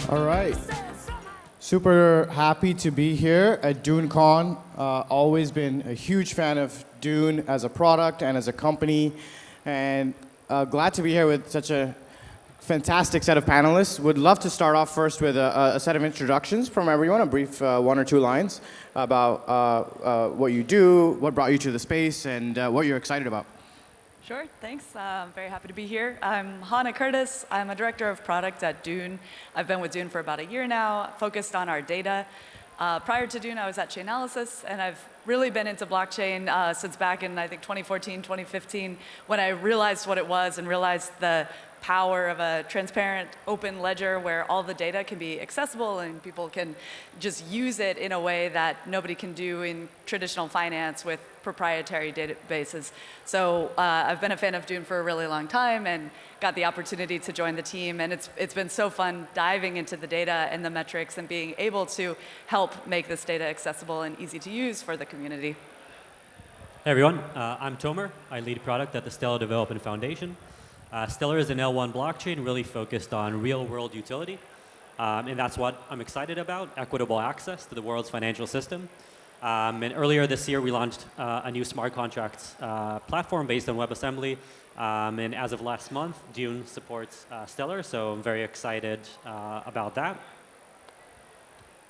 All right. Super happy to be here at DuneCon. Always been a huge fan of Dune as a product and as a company. And glad to be here with such a fantastic set of panelists. Would love to start off first with a set of introductions from everyone, a brief one or two lines about what you do, what brought you to the space, and what you're excited about. Sure, thanks. I'm very happy to be here. I'm Hannah Curtis. I'm a director of product at Dune. I've been with Dune for about a year now, focused on our data. Prior to Dune, I was at Chainalysis, and I've really been into blockchain since back in, I think, 2014, 2015, when I realized what it was and realized the power of a transparent, open ledger where all the data can be accessible and people can just use it in a way that nobody can do in traditional finance with proprietary databases. So I've been a fan of Dune for a really long time and got the opportunity to join the team. And it's been so fun diving into the data and the metrics and being able to help make this data accessible and easy to use for the community. Hey everyone, I'm Tomer. I lead product at the Stellar Development Foundation. Stellar is an L1 blockchain really focused on real-world utility. And that's what I'm excited about, equitable access to the world's financial system. And earlier this year, we launched a new smart contracts platform based on WebAssembly. And as of last month, Dune supports Stellar, so I'm very excited about that.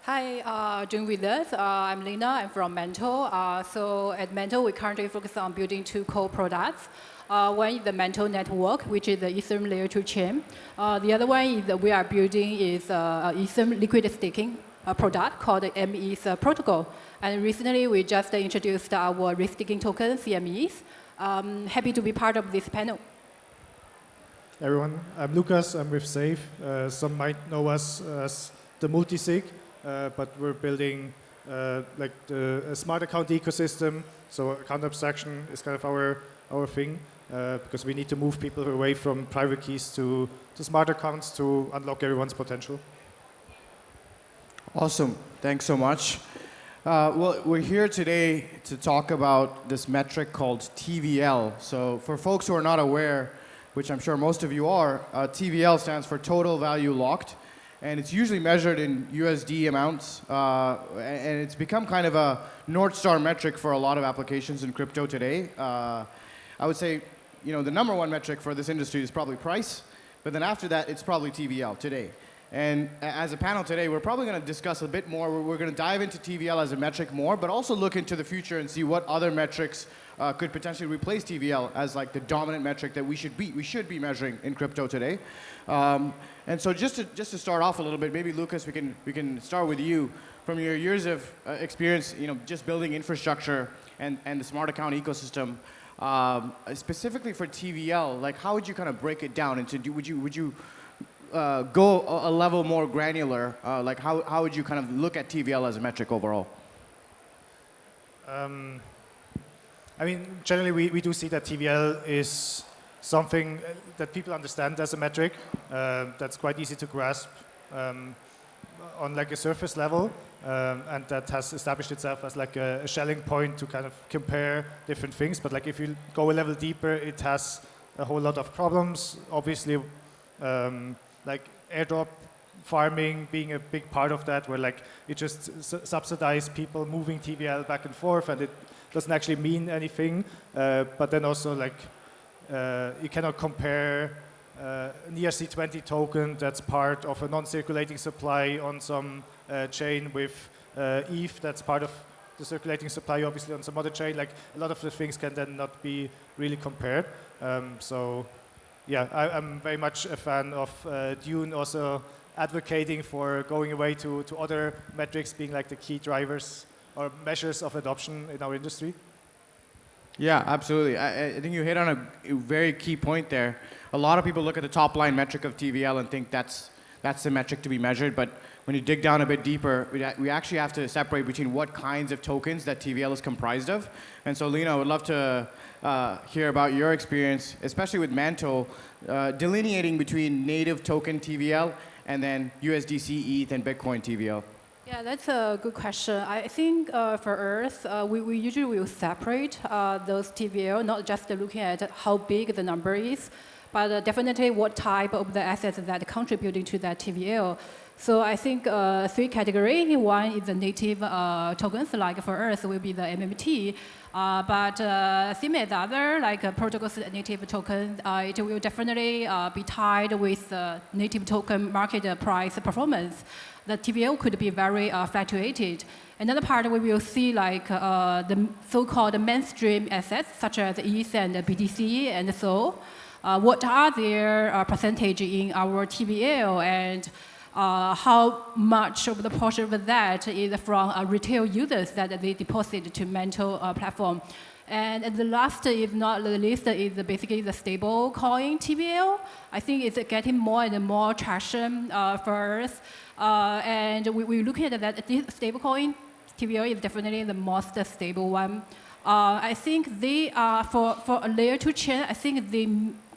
Hi, Dune with us. I'm Linna. I'm from Mantle. So at Mantle, we currently focus on building two core products. One is the Mantle network, which is the Ethereum layer 2 chain. The other one is that we are building is Ethereum liquid staking product called the ME's protocol. And recently, we just introduced our risk-taking token, CMEs. Happy to be part of this panel. Everyone, I'm Lukas. I'm with Safe. Some might know us as the multi-sig, but we're building like a smart account ecosystem. So account abstraction is kind of our thing. Because we need to move people away from private keys to smart accounts to unlock everyone's potential. Awesome. Thanks so much. Well, we're here today to talk about this metric called TVL. So for folks who are not aware, which I'm sure most of you are, TVL stands for Total Value Locked. And it's usually measured in USD amounts. And it's become kind of a North Star metric for a lot of applications in crypto today. I would say, you know, the number one metric for this industry is probably price, but then after that, it's probably TVL today. And as a panel today, we're probably going to discuss a bit more. We're going to dive into TVL as a metric more, but also look into the future and see what other metrics could potentially replace TVL as like the dominant metric that we should be measuring in crypto today. And so just to start off a little bit, maybe Lukas, we can start with you. From your years of experience, you know, just building infrastructure and the smart account ecosystem. Specifically for TVL, like how would you kind of break it down into? Would you go a level more granular? Like how would you kind of look at TVL as a metric overall? I mean, generally we do see that TVL is something that people understand as a metric. That's quite easy to grasp on like a surface level. And that has established itself as like a shelling point to kind of compare different things. But like if you go a level deeper, it has a whole lot of problems. Obviously, like airdrop farming being a big part of that, where like it just subsidize people moving TVL back and forth, and it doesn't actually mean anything. But then also like you cannot compare an ERC20 token that's part of a non-circulating supply on some chain with ETH that's part of the circulating supply obviously on some other chain. Like a lot of the things can then not be really compared. So yeah, I'm very much a fan of Dune also advocating for going away to other metrics being like the key drivers or measures of adoption in our industry. Yeah, absolutely. I think you hit on a very key point there. A lot of people look at the top line metric of TVL and think that's the metric to be measured, but when you dig down a bit deeper, we actually have to separate between what kinds of tokens that TVL is comprised of. And so, Linna, I would love to hear about your experience, especially with Mantle, delineating between native token TVL and then USDC, ETH, and Bitcoin TVL. Yeah, that's a good question. I think for us, we usually will separate those TVL, not just looking at how big the number is, but definitely what type of the assets that are contributing to that TVL. So I think three categories. One is the native tokens, like for us will be the MMT. But same as other like protocols native token, it will definitely be tied with native token market price performance. The TVL could be very fluctuated. Another part we will see like the so-called mainstream assets such as ETH and BTC and so. What are their percentage in our TVL and how much of the portion of that is from retail users that they deposit to Mantle platform. And the last, if not the least, is basically the stable coin TVL. I think it's getting more and more traction for us. And we look at that stable coin TVL is definitely the most stable one. I think they are, for a layer 2 chain, I think they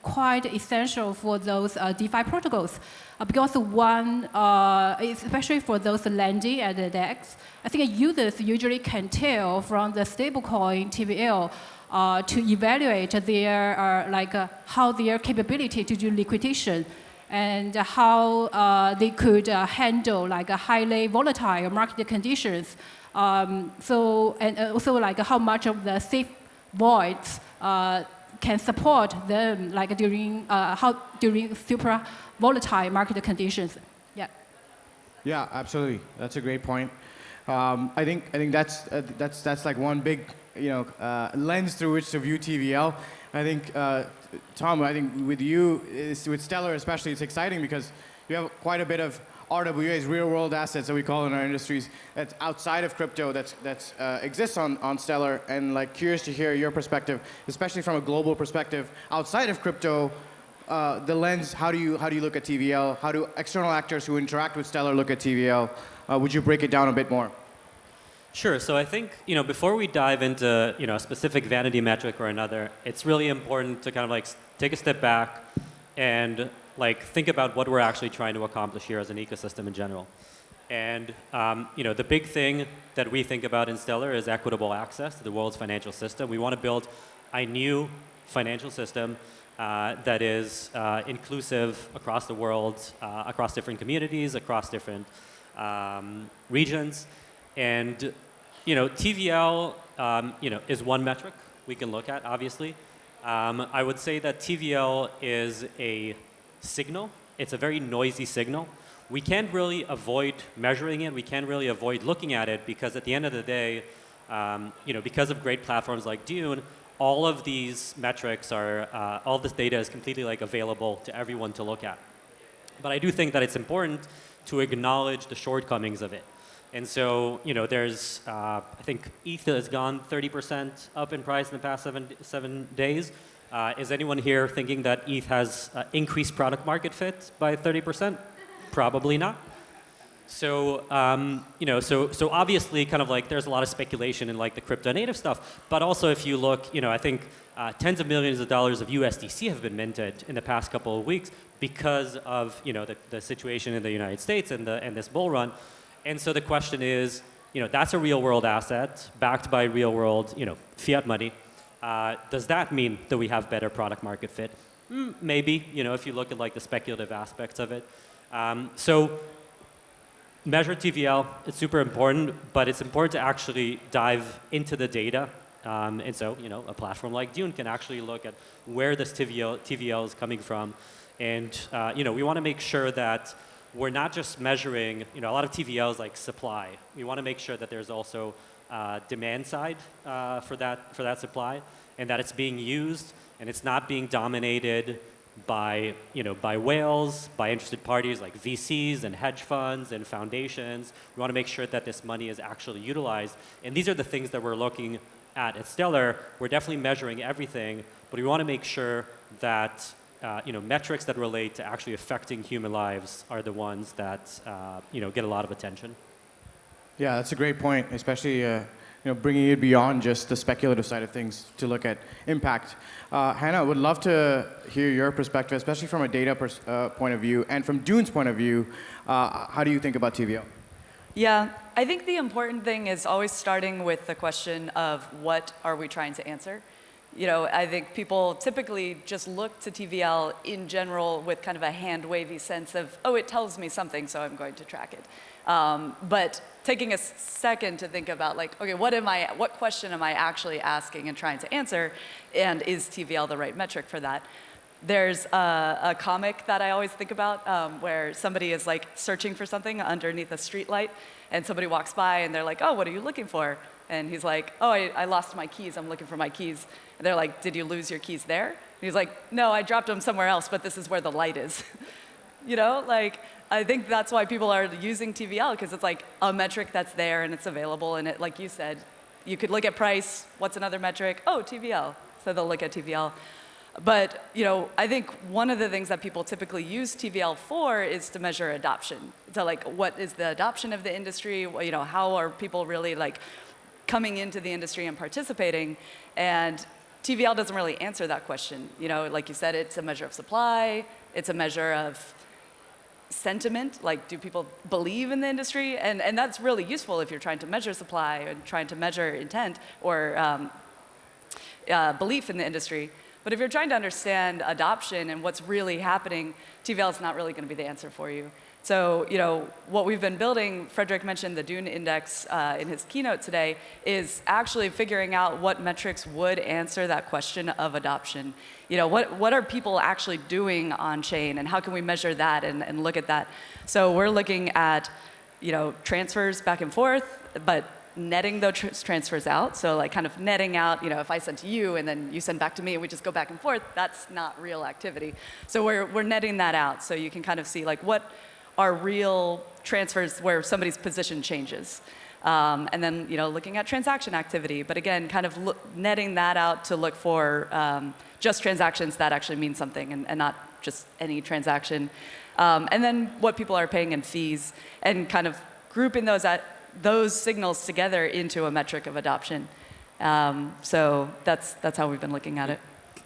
quite essential for those DeFi protocols. Because one, especially for those lending and the DEX, I think users usually can tell from the stablecoin TVL to evaluate their, how their capability to do liquidation and how they could handle like a highly volatile market conditions. And also like how much of the safe voids can support them like during super volatile market conditions. Yeah. Yeah, absolutely. That's a great point. I think that's like one big lens through which to view TVL. I think Tom, I think with you, with Stellar especially, it's exciting because you have quite a bit of RWAs, real-world assets that we call in our industries, that's outside of crypto, that exists on Stellar, and like curious to hear your perspective, especially from a global perspective, outside of crypto, the lens. How do you look at TVL? How do external actors who interact with Stellar look at TVL? Would you break it down a bit more? Sure. So I think before we dive into a specific vanity metric or another, it's really important to kind of like take a step back and like think about what we're actually trying to accomplish here as an ecosystem in general. And the big thing that we think about in Stellar is equitable access to the world's financial system. We want to build a new financial system that is inclusive across the world, across different communities, across different regions. And TVL is one metric we can look at, obviously. I would say that TVL is a signal. It's a very noisy signal. We can't really avoid measuring it. We can't really avoid looking at it because at the end of the day, because of great platforms like Dune, all of these metrics are, all this data is completely like available to everyone to look at. But I do think that it's important to acknowledge the shortcomings of it. And so, there's, I think ETH has gone 30% up in price in the past seven days. Is anyone here thinking that ETH has increased product market fit by 30%? Probably not. So, so obviously kind of like there's a lot of speculation in like the crypto native stuff, but also if you look, I think tens of millions of dollars of USDC have been minted in the past couple of weeks because of, the situation in the United States and this bull run. And so the question is, that's a real world asset backed by real world, fiat money. Does that mean that we have better product market fit? Maybe, if you look at like the speculative aspects of it. So measure TVL, it's super important, but it's important to actually dive into the data. And so, a platform like Dune can actually look at where this TVL is coming from. And, we want to make sure that we're not just measuring, a lot of TVLs like supply. We want to make sure that there's also demand side for that supply, and that it's being used and it's not being dominated by by whales, by interested parties like VCs and hedge funds and foundations. We want to make sure that this money is actually utilized, and these are the things that we're looking at Stellar. We're definitely measuring everything, but we want to make sure that metrics that relate to actually affecting human lives are the ones that get a lot of attention. Yeah, that's a great point, especially bringing it beyond just the speculative side of things to look at impact. Hannah, would love to hear your perspective, especially from a data point of view and from Dune's point of view. How do you think about TVL? Yeah, I think the important thing is always starting with the question of what are we trying to answer. I think people typically just look to TVL in general with kind of a hand-wavy sense of, oh, it tells me something, so I'm going to track it. But taking a second to think about, like, okay, what question am I actually asking and trying to answer, and is TVL the right metric for that? There's a comic that I always think about where somebody is like searching for something underneath a streetlight, and somebody walks by and they're like, oh, what are you looking for? And he's like, oh, I lost my keys, I'm looking for my keys. And they're like, did you lose your keys there? And he's like, no, I dropped them somewhere else, but this is where the light is. I think that's why people are using TVL, because it's like a metric that's there and it's available, and it, like you said, you could look at price, what's another metric? Oh, TVL, so they'll look at TVL. But I think one of the things that people typically use TVL for is to measure adoption. So like, what is the adoption of the industry? How are people really like coming into the industry and participating? And TVL doesn't really answer that question. Like you said, it's a measure of supply. It's a measure of sentiment, like do people believe in the industry? And that's really useful if you're trying to measure supply and trying to measure intent or belief in the industry. But if you're trying to understand adoption and what's really happening, TVL is not really going to be the answer for you. So, what we've been building, Frederick mentioned the Dune index in his keynote today, is actually figuring out what metrics would answer that question of adoption. What are people actually doing on chain, and how can we measure that and look at that? So we're looking at, transfers back and forth, but netting those transfers out. So like kind of netting out, if I send to you and then you send back to me and we just go back and forth, that's not real activity. So we're netting that out, so you can kind of see like what are real transfers where somebody's position changes. And then looking at transaction activity, but again, kind of netting that out to look for just transactions that actually mean something and not just any transaction. And then what people are paying in fees, and kind of grouping those signals together into a metric of adoption. So that's how we've been looking at it.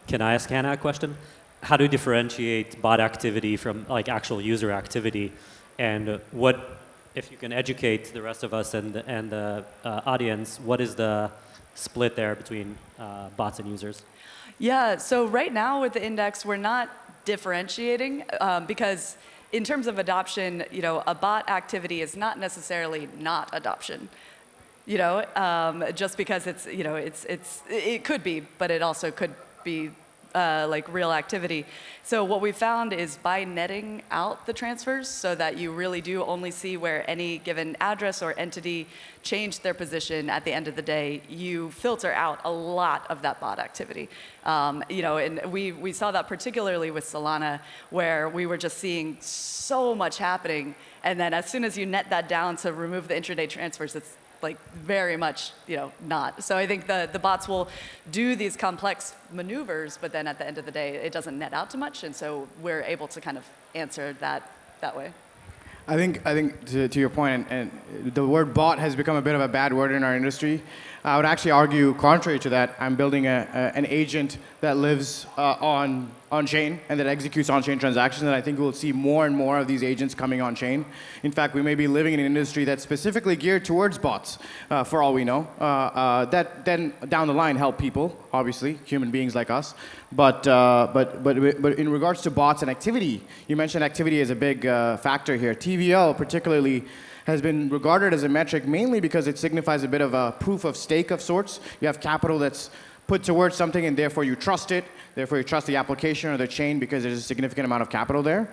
Can I ask Hannah a question? How do you differentiate bot activity from like actual user activity? And what, if you can educate the rest of us and the audience, what is the split there between bots and users? Yeah, so right now with the index, we're not differentiating because in terms of adoption, a bot activity is not necessarily not adoption. Just because it's, it could be, but it also could be like real activity. So what we found is by netting out the transfers so that you really do only see where any given address or entity changed their position at the end of the day, you filter out a lot of that bot activity. And we saw that particularly with Solana, where we were just seeing so much happening, and then as soon as you net that down to remove the intraday transfers, it's like very much, not. So I think the bots will do these complex maneuvers, but then at the end of the day, it doesn't net out too much, and so we're able to kind of answer that way. I think to your point, and the word bot has become a bit of a bad word in our industry. I would actually argue contrary to that. I'm building an agent that lives on-chain and that executes on-chain transactions, and I think we'll see more and more of these agents coming on-chain. In fact, we may be living in an industry that's specifically geared towards bots, for all we know, that then down the line help people, obviously, human beings like us. But in regards to bots and activity, you mentioned activity as a big factor here. TVL particularly has been regarded as a metric mainly because it signifies a bit of a proof of stake of sorts. You have capital that's put towards something, and therefore you trust it. Therefore you trust the application or the chain because there's a significant amount of capital there.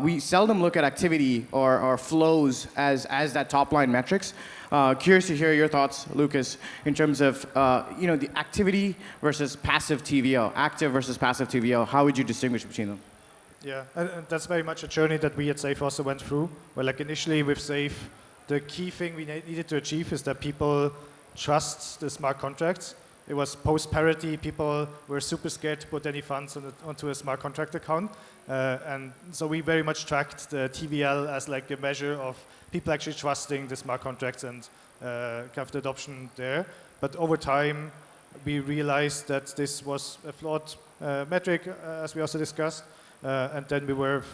We seldom look at activity or flows as that top-line metrics. Curious to hear your thoughts, Lukas, in terms of the activity versus passive TVL, active versus passive TVL. How would you distinguish between them? Yeah, and that's very much a journey that we at SAFE also went through. Where like initially with SAFE, the key thing we needed to achieve is that people trust the smart contracts. It was post-parity. People were super scared to put any funds onto a smart contract account. And so we very much tracked the TVL as like a measure of people actually trusting the smart contracts and kind of the adoption there. But over time, we realized that this was a flawed metric, as we also discussed. And then we were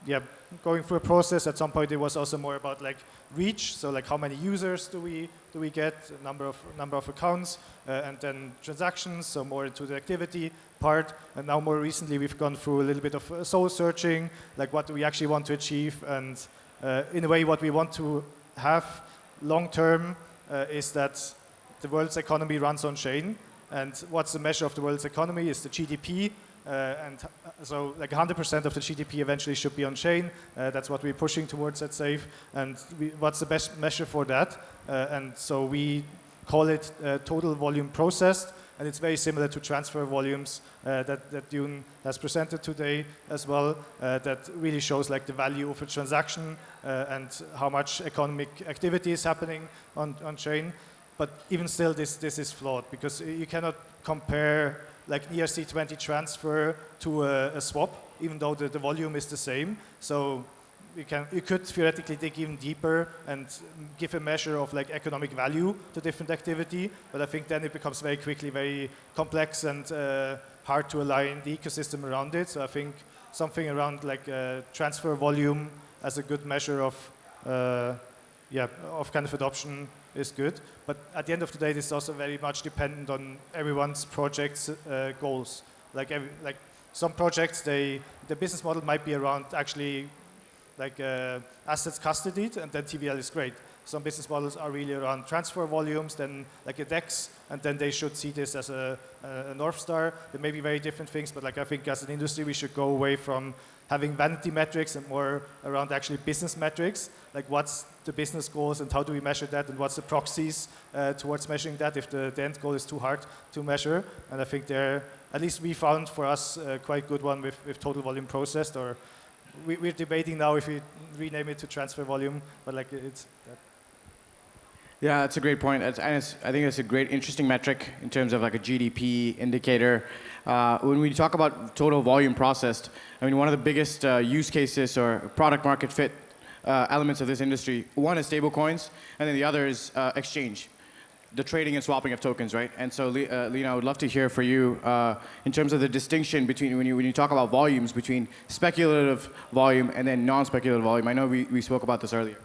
yeah, going through a process. At some point, it was also more about like reach. So like how many users do we get, number of accounts, and then transactions. So more into the activity part. And now more recently, we've gone through a little bit of soul searching, like what do we actually want to achieve, and in a way, what we want to have long term is that the world's economy runs on chain. And what's the measure of the world's economy is the GDP. And so like 100% of the GDP eventually should be on chain. That's what we're pushing towards at SAFE. And what's the best measure for that? And so we call it total volume processed. And it's very similar to transfer volumes that Dune has presented today as well. That really shows like the value of a transaction and how much economic activity is happening on chain. But even still, this is flawed because you cannot compare like ERC20 transfer to a swap, even though the volume is the same. So you could theoretically dig even deeper and give a measure of like economic value to different activity. But I think then it becomes very quickly very complex and hard to align the ecosystem around it. So I think something around like transfer volume as a good measure of kind of adoption is good. But at the end of the day, this is also very much dependent on everyone's project's goals. Like some projects, the business model might be around actually like assets custodied, and then TVL is great. Some business models are really around transfer volumes, then like a DEX, and then they should see this as a North Star. There may be very different things, but like I think as an industry, we should go away from having vanity metrics and more around actually business metrics, like what's the business goals and how do we measure that, and what's the proxies towards measuring that if the end goal is too hard to measure. And I think there, at least we found for us a quite good one with total volume processed, or we're debating now if we rename it to transfer volume, but like it's that. Yeah, that's a great point. I think it's a great, interesting metric in terms of like a GDP indicator. When we talk about total volume processed, I mean, one of the biggest use cases or product market fit elements of this industry, one is stablecoins, and then the other is exchange, the trading and swapping of tokens, right? And so, Linna, I would love to hear for you in terms of the distinction between when you talk about volumes between speculative volume and then non-speculative volume. I know we spoke about this earlier.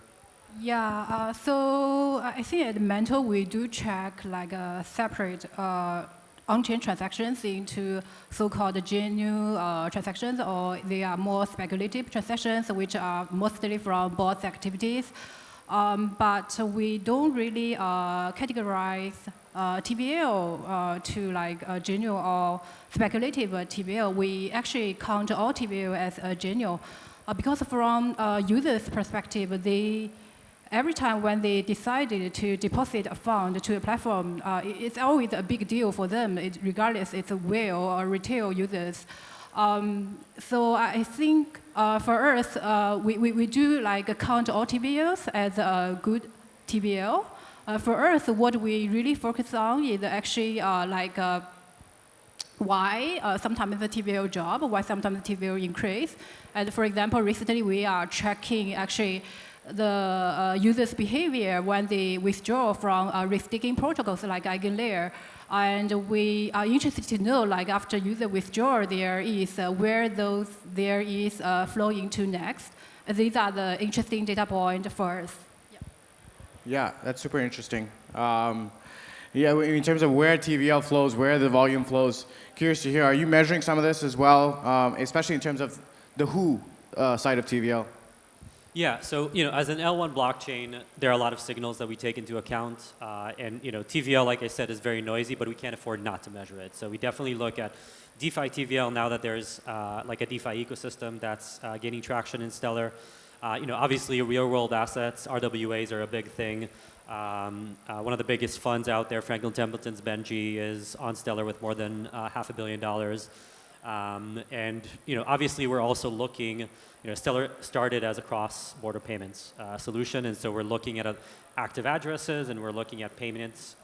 Yeah, so I think at Mantle we do check like a separate on-chain transactions into so-called genuine transactions, or they are more speculative transactions, which are mostly from both activities. But we don't really categorize TVL to like genuine or speculative TVL. We actually count all TVL as genuine because from users' perspective, every time when they decided to deposit a fund to a platform, it's always a big deal for them, regardless it's a whale or retail users. So I think for us, we do like count all TVLs as a good TVL. For us, what we really focus on is actually why sometimes the TVL drop, why sometimes the TVL increase. And for example, recently we are tracking actually the users' behavior when they withdraw from risk-taking protocols like EigenLayer. And we are interested to know, like after user withdraw, there is where there is flowing to next. These are the interesting data points for us. Yeah, that's super interesting. Yeah, in terms of where TVL flows, where the volume flows, curious to hear, are you measuring some of this as well, especially in terms of the who side of TVL? Yeah, so as an L1 blockchain, there are a lot of signals that we take into account, and TVL, like I said, is very noisy, but we can't afford not to measure it. So we definitely look at DeFi TVL now that there's like a DeFi ecosystem that's gaining traction in Stellar. Obviously, real-world assets, RWAs are a big thing. One of the biggest funds out there, Franklin Templeton's Benji, is on Stellar with more than $500 million. And obviously, we're also looking. Stellar started as a cross-border payments solution, and so we're looking at active addresses and we're looking at payments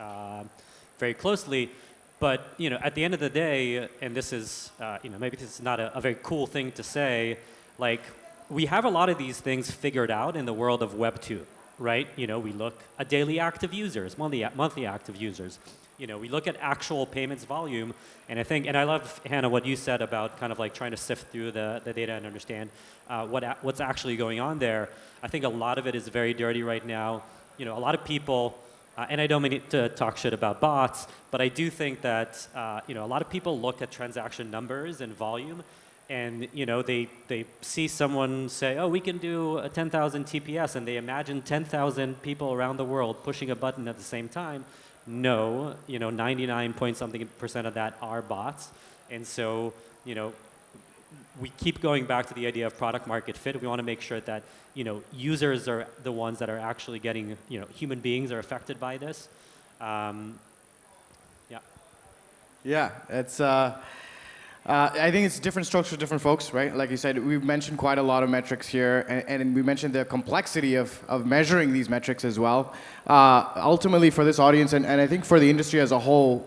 very closely. But at the end of the day, and this is maybe this is not a very cool thing to say, like we have a lot of these things figured out in the world of Web 2. right? We look at daily active users, monthly active users. We look at actual payments volume, and I love, Hannah, what you said about kind of like trying to sift through the data and understand what's actually going on there. I think a lot of it is very dirty right now. A lot of people, and I don't mean to talk shit about bots, but I do think that a lot of people look at transaction numbers and volume, and they see someone say, oh, we can do a 10,000 TPS, and they imagine 10,000 people around the world pushing a button at the same time. No, 99 point something % of that are bots, and so we keep going back to the idea of product market fit. We want to make sure that users are the ones that are actually getting, human beings are affected by this. Yeah. Yeah, it's. I think it's different strokes for different folks, right? Like you said, we've mentioned quite a lot of metrics here, and we mentioned the complexity of measuring these metrics as well. Ultimately, for this audience, and I think for the industry as a whole,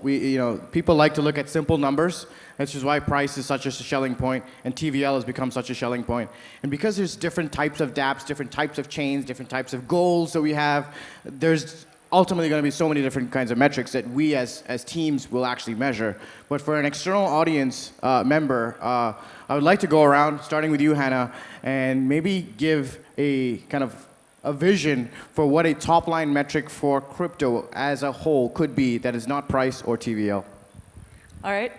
people like to look at simple numbers. That's just why price is such a selling point, and TVL has become such a selling point. And because there's different types of dApps, different types of chains, different types of goals that we have, there's ultimately going to be so many different kinds of metrics that we as teams will actually measure. But for an external audience member, I would like to go around, starting with you, Hannah, and maybe give a kind of a vision for what a top-line metric for crypto as a whole could be that is not price or TVL. All right.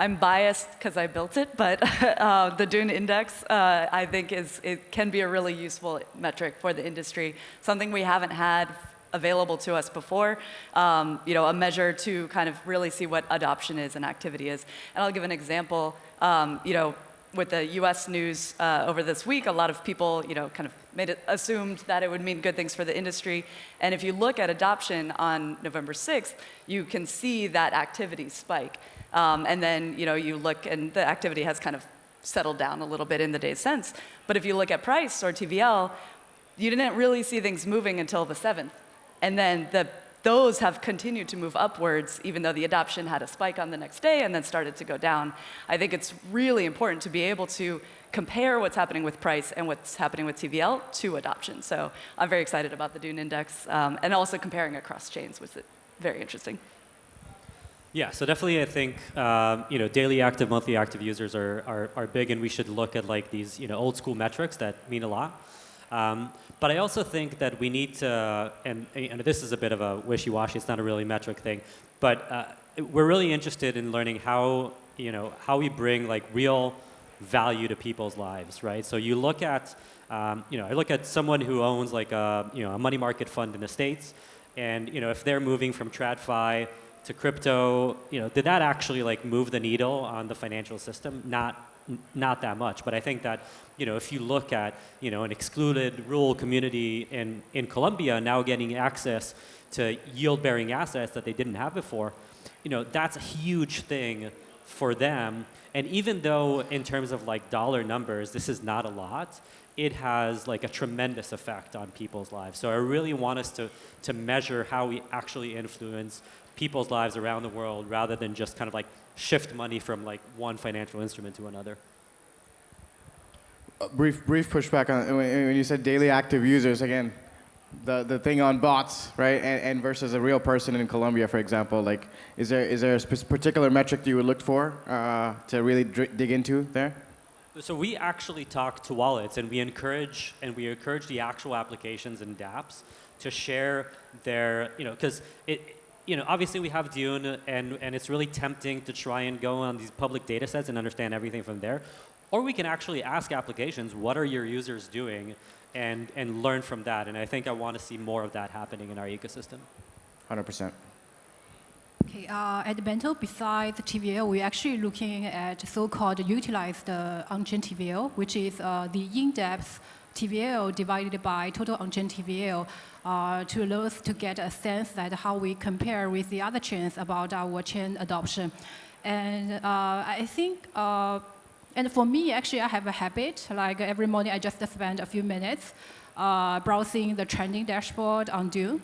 I'm biased because I built it, but the Dune index, I think it can be a really useful metric for the industry, something we haven't had available to us before, a measure to kind of really see what adoption is and activity is. And I'll give an example. With the U.S. news over this week, a lot of people, kind of assumed that it would mean good things for the industry. And if you look at adoption on November 6th, you can see that activity spike. And then, you look, and the activity has kind of settled down a little bit in the days since. But if you look at price or TVL, you didn't really see things moving until the 7th. And then those have continued to move upwards, even though the adoption had a spike on the next day and then started to go down. I think it's really important to be able to compare what's happening with price and what's happening with TVL to adoption. So I'm very excited about the Dune index, and also comparing across chains was very interesting. Yeah, so definitely I think daily active, monthly active users are big, and we should look at like these old school metrics that mean a lot. But I also think that we need to, and this is a bit of a wishy-washy, it's not a really metric thing, but we're really interested in learning how we bring like real value to people's lives, right? So you look at, I look at someone who owns like a money market fund in the States, and if they're moving from TradFi to crypto, did that actually like move the needle on the financial system? Not that much, but I think that if you look at an excluded rural community in Colombia now getting access to yield-bearing assets that they didn't have before, that's a huge thing for them. And even though in terms of like dollar numbers, this is not a lot, it has like a tremendous effect on people's lives. So I really want us to measure how we actually influence people's lives around the world rather than just kind of like shift money from like one financial instrument to another. Brief pushback on when you said daily active users, again, the thing on bots, right, and versus a real person in Colombia, for example, like, is there a particular metric that you would look for to really dig into there? So we actually talk to wallets, and we encourage the actual applications and dApps to share their, because obviously we have Dune, and it's really tempting to try and go on these public data sets and understand everything from there. Or we can actually ask applications, what are your users doing, and learn from that. And I think I want to see more of that happening in our ecosystem. 100%. Okay, at Mantle, besides TVL, we're actually looking at so-called utilized on-chain TVL, which is the in-depth TVL divided by total on-chain TVL to allow us to get a sense that how we compare with the other chains about our chain adoption. And I think, and for me, actually, I have a habit, like every morning I just spend a few minutes browsing the trending dashboard on Dune.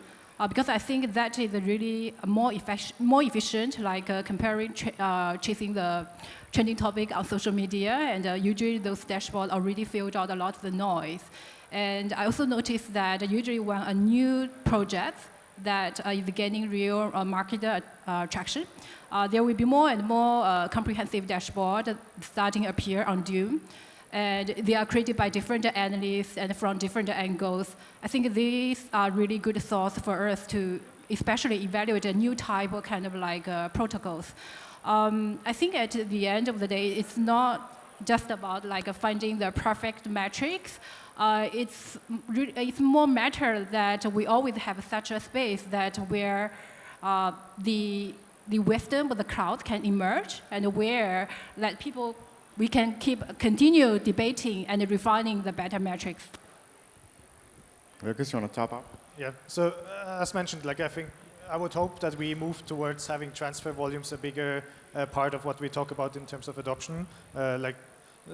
Because I think that is really more efficient, like comparing, chasing the trending topic on social media, and usually those dashboards already filtered out a lot of the noise. And I also noticed that usually when a new project that is gaining real market traction, there will be more and more comprehensive dashboard starting to appear on Dune. And they are created by different analysts and from different angles. I think these are really good source for us to especially evaluate a new type of kind of like protocols. I think at the end of the day, it's not just about like finding the perfect metrics. It's more matter that we always have such a space that where the wisdom of the crowd can emerge and where that people we can continue debating and refining the better metrics. Lukas, you want to top up? Yeah. So as mentioned, like I think I would hope that we move towards having transfer volumes a bigger part of what we talk about in terms of adoption. Like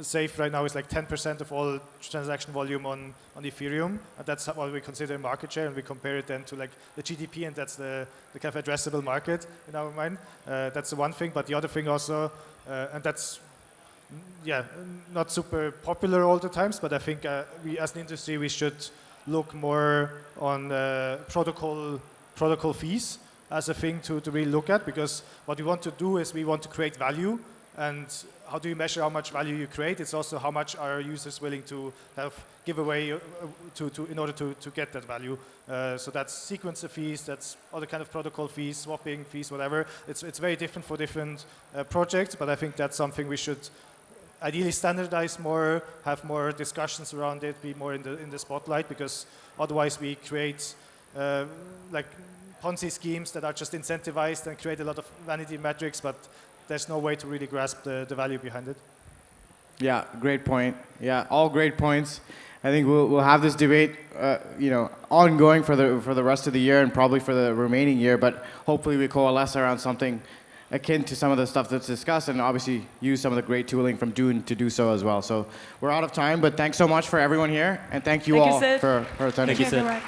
Safe right now is like 10% of all transaction volume on Ethereum. And that's what we consider market share, and we compare it then to like the GDP, and that's the kind of addressable market in our mind. That's the one thing, but the other thing also, and that's not super popular all the times, but I think we as an industry we should look more on protocol fees as a thing to really look at, because what we want to do is we want to create value, and how do you measure how much value you create? It's also how much are users willing to give away in order to get that value. So that's sequencer fees, that's other kind of protocol fees, swapping fees, whatever. It's very different for different projects, but I think that's something we should ideally standardize more, have more discussions around it, be more in the spotlight, because otherwise we create like Ponzi schemes that are just incentivized and create a lot of vanity metrics, but there's no way to really grasp the value behind it. Yeah, great point. Yeah, all great points. I think we'll have this debate, ongoing for the rest of the year and probably for the remaining year. But hopefully we coalesce around something akin to some of the stuff that's discussed, and obviously use some of the great tooling from Dune to do so as well. So we're out of time, but thanks so much for everyone here, and thank you all Sid. for attending. Thank you, Sid. Everyone.